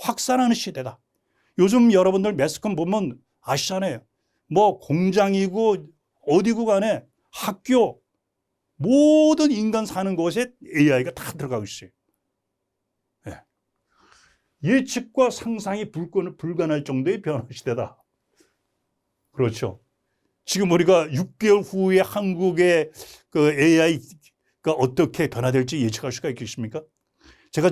확산하는 시대다. 요즘 여러분들 매스컴 보면 아시잖아요. 뭐 공장이고 어디고 간에 학교 모든 인간 사는 곳에 AI가 다 들어가고 있어요. 예. 예측과 상상이 불가능할 정도의 변화 시대다. 그렇죠. 지금 우리가 6개월 후에 한국의 그 AI가 어떻게 변화될지 예측할 수가 있겠습니까? 제가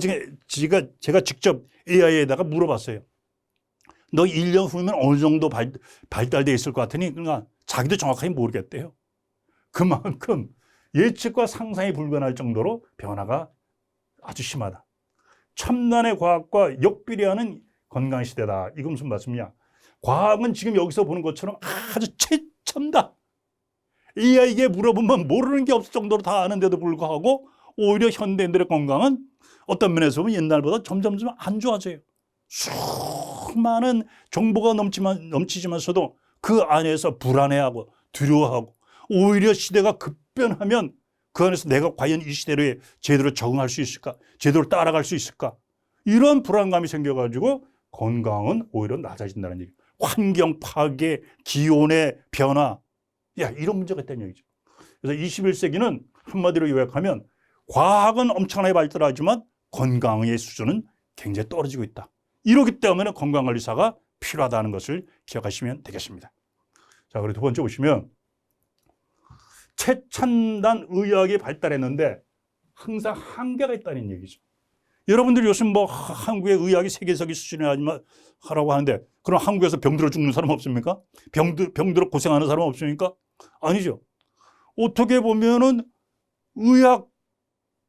직접 AI에다가 물어봤어요. 너 1년 후면 어느 정도 발달돼 있을 것 같으니? 그러니까 자기도 정확하게 모르겠대요. 그만큼 예측과 상상이 불가능할 정도로 변화가 아주 심하다. 첨단의 과학과 역비례하는 건강 시대다. 이거 무슨 말씀이냐? 과학은 지금 여기서 보는 것처럼 아주 최첨단. AI에게 물어보면 모르는 게 없을 정도로 다 아는데도 불구하고 오히려 현대인들의 건강은 어떤 면에서 보면 옛날보다 점점 안 좋아져요. 수많은 정보가 넘치지만서도 그 안에서 불안해하고 두려워하고 오히려 시대가 급변하면 그 안에서 내가 과연 이 시대에 제대로 적응할 수 있을까? 제대로 따라갈 수 있을까? 이런 불안감이 생겨가지고 건강은 오히려 낮아진다는 얘기예요. 환경 파괴, 기온의 변화, 이런 문제가 있다는 얘기죠. 그래서 21세기는 한마디로 요약하면 과학은 엄청나게 발달하지만 건강의 수준은 굉장히 떨어지고 있다. 이렇기 때문에 건강관리사가 필요하다는 것을 기억하시면 되겠습니다. 자, 그리고 두 번째 보시면 최첨단 의학이 발달했는데 항상 한계가 있다는 얘기죠. 여러분들이 요즘 뭐 한국의 의학이 세계적인 수준에 하라고 하는데 그럼 한국에서 병들어 죽는 사람 없습니까? 병들어 고생하는 사람 없습니까? 아니죠. 어떻게 보면은 의학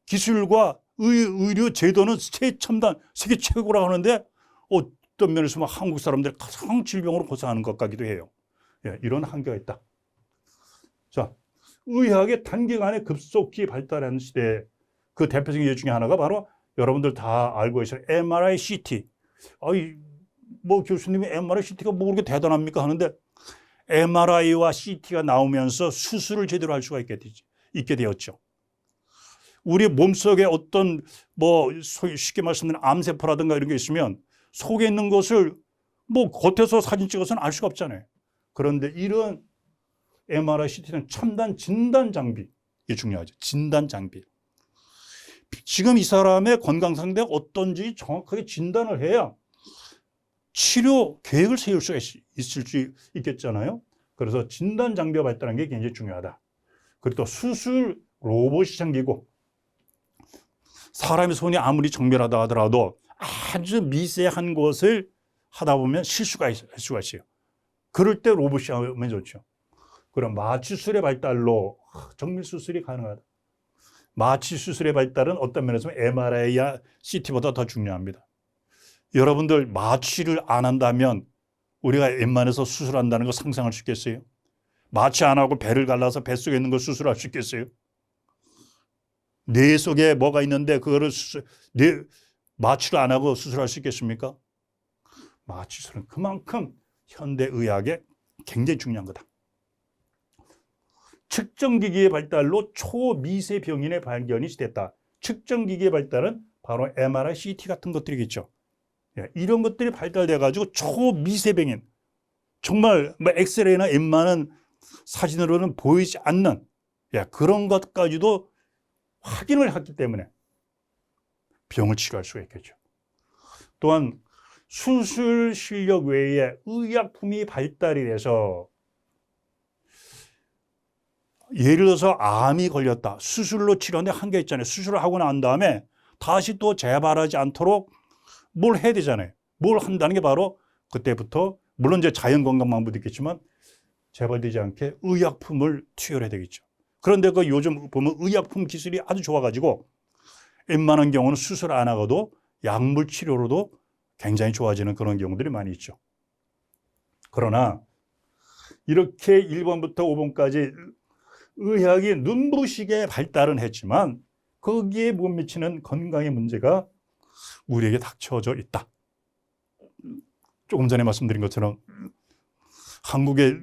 기술과 의료 제도는 최첨단 세계 최고라고 하는데 어떤 면에서 한국 사람들이 가장 질병으로 고생하는 것 같기도 해요. 이런 한계가 있다. 자, 의학의 단기간에 급속히 발달하는 시대 그 대표적인 예 중에 하나가 바로 여러분들 다 알고 계시는 MRI, CT. 뭐 교수님이 MRI, CT가 뭐 그렇게 대단합니까 하는데 MRI와 CT가 나오면서 수술을 제대로 할 수가 있게 되었죠. 우리 몸속에 어떤 뭐 쉽게 말씀드리면 암세포라든가 이런 게 있으면 속에 있는 것을 뭐 겉에서 사진 찍어서는 알 수가 없잖아요. 그런데 이런 MRI, CT는 첨단 진단 장비. 이게 중요하죠. 진단 장비. 지금 이 사람의 건강 상태가 어떤지 정확하게 진단을 해야 치료 계획을 세울 수가 있을 수 있겠잖아요. 그래서 진단 장비가 발달한 게 굉장히 중요하다. 그리고 또 수술 로봇이 생기고 사람의 손이 아무리 정밀하다 하더라도 아주 미세한 것을 하다 보면 실수가 있을 수가 있어요. 그럴 때 로봇이 하면 좋죠. 그럼 마취술의 발달로 정밀 수술이 가능하다. 마취수술의 발달은 어떤 면에서 MRI야 CT보다 더 중요합니다. 여러분들 마취를 안 한다면 우리가 웬만해서 수술한다는 거 상상할 수 있겠어요? 마취 안 하고 배를 갈라서 뱃속에 있는 걸 수술할 수 있겠어요? 뇌 속에 뭐가 있는데 그거를 마취를 안 하고 수술할 수 있겠습니까? 마취술은 그만큼 현대의학에 굉장히 중요한 거다. 측정기기의 발달로 초미세 병인의 발견이 됐다. 측정기기의 발달은 바로 MRI, CT 같은 것들이겠죠. 이런 것들이 발달돼가지고 초미세 병인, 정말 뭐 엑스레이나 웬만한 사진으로는 보이지 않는 그런 것까지도 확인을 했기 때문에 병을 치료할 수가 있겠죠. 또한 수술 실력 외에 의약품이 발달이 돼서 예를 들어서 암이 걸렸다. 수술로 치료하는데 한계 있잖아요. 수술을 하고 난 다음에 다시 또 재발하지 않도록 뭘 해야 되잖아요. 뭘 한다는 게 바로 그때부터 물론 이제 자연건강만부도 있겠지만 재발되지 않게 의약품을 투여해야 되겠죠. 그런데 그 요즘 보면 의약품 기술이 아주 좋아가지고 웬만한 경우는 수술 안 하고도 약물 치료로도 굉장히 좋아지는 그런 경우들이 많이 있죠. 그러나 이렇게 1번부터 5번까지 의학이 눈부시게 발달은 했지만 거기에 못 미치는 건강의 문제가 우리에게 닥쳐져 있다. 조금 전에 말씀드린 것처럼 한국의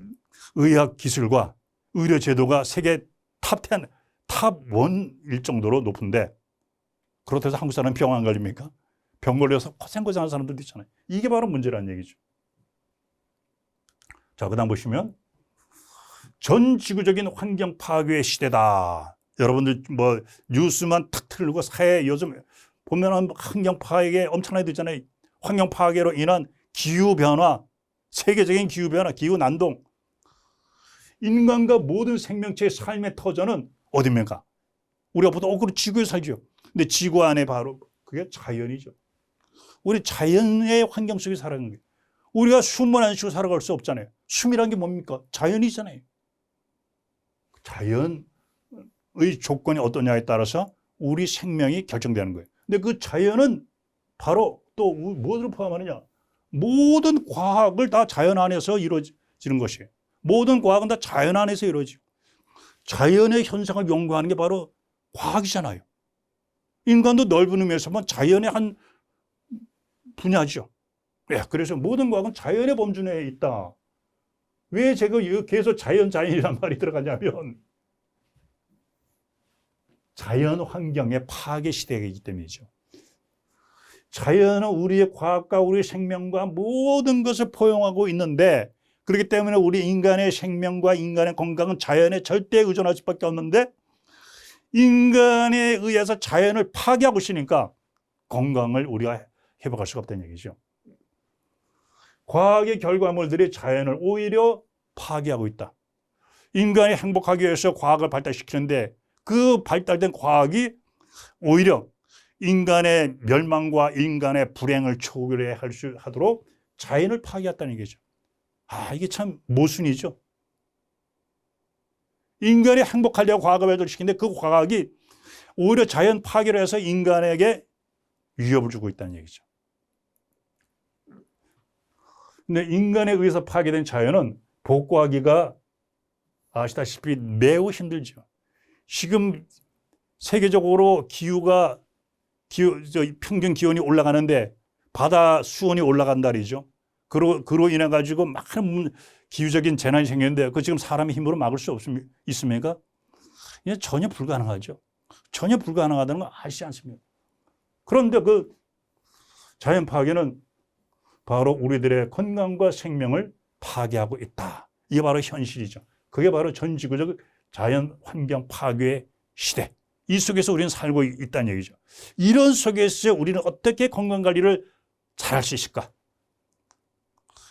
의학 기술과 의료 제도가 세계 탑 10, 탑 1일 정도로 높은데 그렇다고 해서 한국 사람은 병 안 걸립니까? 병 걸려서 고생고생하는 사람들도 있잖아요. 이게 바로 문제라는 얘기죠. 자, 그다음 보시면 전 지구적인 환경 파괴의 시대다. 여러분들 뭐 뉴스만 탁 틀고 사회 요즘 보면은 환경 파괴 엄청나게 되잖아요. 환경 파괴로 인한 기후 변화, 세계적인 기후 변화, 기후 난동. 인간과 모든 생명체의 삶의 터전은 어디입니까? 우리가 보통 그럼 지구에 살죠. 근데 지구 안에 바로 그게 자연이죠. 우리 자연의 환경 속에 살아가는 거예요. 우리가 숨을 안 쉬고 살아갈 수 없잖아요. 숨이란 게 뭡니까? 자연이잖아요. 자연의 조건이 어떠냐에 따라서 우리 생명이 결정되는 거예요. 근데 그 자연은 바로 또 무엇을 포함하느냐? 모든 과학을 다 자연 안에서 이루어지는 것이에요. 모든 과학은 다 자연 안에서 이루어지고 자연의 현상을 연구하는 게 바로 과학이잖아요. 인간도 넓은 의미에서 보면 자연의 한 분야죠. 그래서 모든 과학은 자연의 범주 내에 있다. 왜 제가 계속 자연이란 말이 들어가냐면 자연 환경의 파괴 시대이기 때문이죠. 자연은 우리의 과학과 우리의 생명과 모든 것을 포용하고 있는데 그렇기 때문에 우리 인간의 생명과 인간의 건강은 자연에 절대 의존할 수밖에 없는데 인간에 의해서 자연을 파괴하고 있으니까 건강을 우리가 회복할 수가 없다는 얘기죠. 과학의 결과물들이 자연을 오히려 파괴하고 있다. 인간이 행복하기 위해서 과학을 발달시키는데 그 발달된 과학이 오히려 인간의 멸망과 인간의 불행을 초래하도록 자연을 파괴했다는 얘기죠. 이게 참 모순이죠. 인간이 행복하려고 과학을 발달시키는데 그 과학이 오히려 자연 파괴를 해서 인간에게 위협을 주고 있다는 얘기죠. 근데 인간에 의해서 파괴된 자연은 복구하기가 아시다시피 매우 힘들죠. 지금 세계적으로 평균 기온이 올라가는데 바다 수온이 올라간다 말이죠. 그로 인해 가지고 많은 기후적인 재난이 생겼는데 그 지금 사람의 힘으로 막을 수 있습니까? 전혀 불가능하죠. 전혀 불가능하다는 거 아시지 않습니까? 그런데 그 자연 파괴는 바로 우리들의 건강과 생명을 파괴하고 있다. 이게 바로 현실이죠. 그게 바로 전 지구적 자연 환경 파괴의 시대. 이 속에서 우리는 살고 있다는 얘기죠. 이런 속에서 우리는 어떻게 건강관리를 잘할 수 있을까?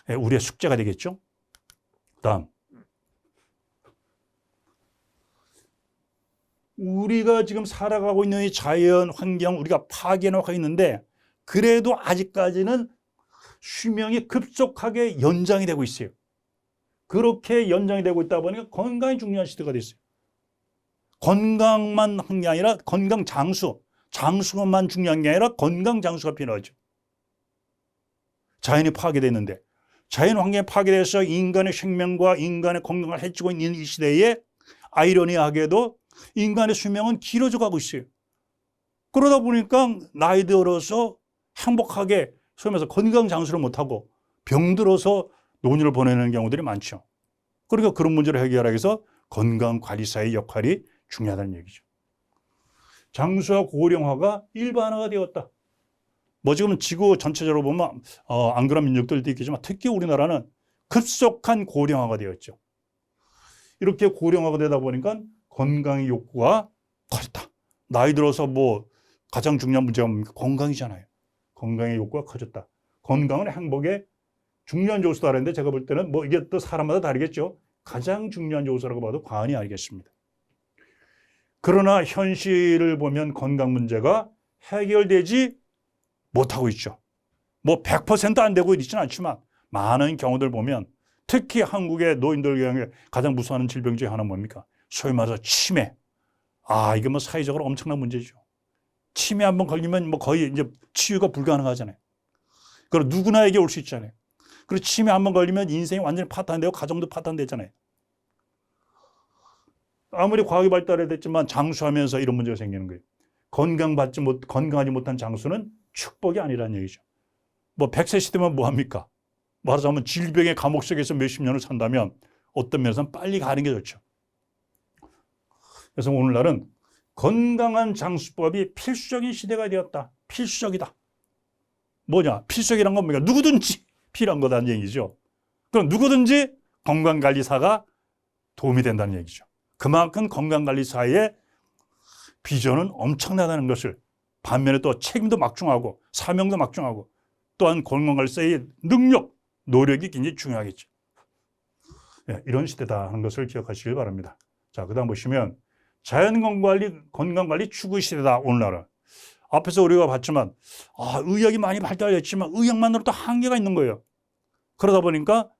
우리의 숙제가 되겠죠. 다음, 우리가 지금 살아가고 있는 이 자연 환경 우리가 파괴해놓고 있는데 그래도 아직까지는 수명이 급속하게 연장이 되고 있어요. 그렇게 연장이 되고 있다 보니까 건강이 중요한 시대가 됐어요. 건강만 한 게 아니라 건강 장수만 중요한 게 아니라 건강 장수가 필요하죠. 자연이 파괴됐는데 자연 환경이 파괴돼서 인간의 생명과 인간의 건강을 해치고 있는 이 시대에 아이러니하게도 인간의 수명은 길어져 가고 있어요. 그러다 보니까 나이 들어서 행복하게 소위 말해서 건강 장수를 못하고 병들어서 노년을 보내는 경우들이 많죠. 그러니까 그런 문제를 해결하기 위해서 건강관리사의 역할이 중요하다는 얘기죠. 장수와 고령화가 일반화가 되었다. 지금 지구 전체적으로 보면 안 그런 민족들도 있겠지만 특히 우리나라는 급속한 고령화가 되었죠. 이렇게 고령화가 되다 보니까 건강의 욕구가 커졌다. 나이 들어서 가장 중요한 문제가 뭡니까? 건강이잖아요. 건강의 욕구가 커졌다. 건강은 행복의 중요한 요소다라는데 제가 볼 때는 이게 또 사람마다 다르겠죠. 가장 중요한 요소라고 봐도 과언이 아니겠습니다. 그러나 현실을 보면 건강 문제가 해결되지 못하고 있죠. 100% 안 되고 있지는 않지만 많은 경우들 보면 특히 한국의 노인들 경우에 가장 무서워하는 질병 중에 하나는 뭡니까? 소위 말해서 치매. 이게 사회적으로 엄청난 문제죠. 치매 한번 걸리면 거의 이제 치유가 불가능하잖아요. 그리고 누구나에게 올 수 있잖아요. 그리고 치매 한번 걸리면 인생이 완전히 파탄되고 가정도 파탄되잖아요. 아무리 과학이 발달했지만 장수하면서 이런 문제가 생기는 거예요. 건강하지 못한 장수는 축복이 아니라는 얘기죠. 100세 시대면 뭐합니까? 말하자면 질병의 감옥 속에서 몇십 년을 산다면 어떤 면에서는 빨리 가는 게 좋죠. 그래서 오늘날은 건강한 장수법이 필수적인 시대가 되었다. 필수적이다. 뭐냐? 필수적이란 건 뭐냐? 누구든지 필요한 거다는 얘기죠. 그럼 누구든지 건강관리사가 도움이 된다는 얘기죠. 그만큼 건강관리사의 비전은 엄청나다는 것을, 반면에 또 책임도 막중하고 사명도 막중하고 또한 건강관리사의 능력, 노력이 굉장히 중요하겠죠. 네, 이런 시대다 하는 것을 기억하시길 바랍니다. 자, 그 다음 보시면 건강관리 추구 시대다 오늘날은. 앞에서 우리가 봤지만 의학이 많이 발달했지만 의학만으로도 한계가 있는 거예요. 그러다 보니까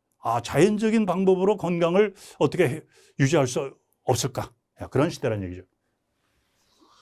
자연적인 방법으로 건강을 어떻게 유지할 수 없을까? 그런 시대라는 얘기죠.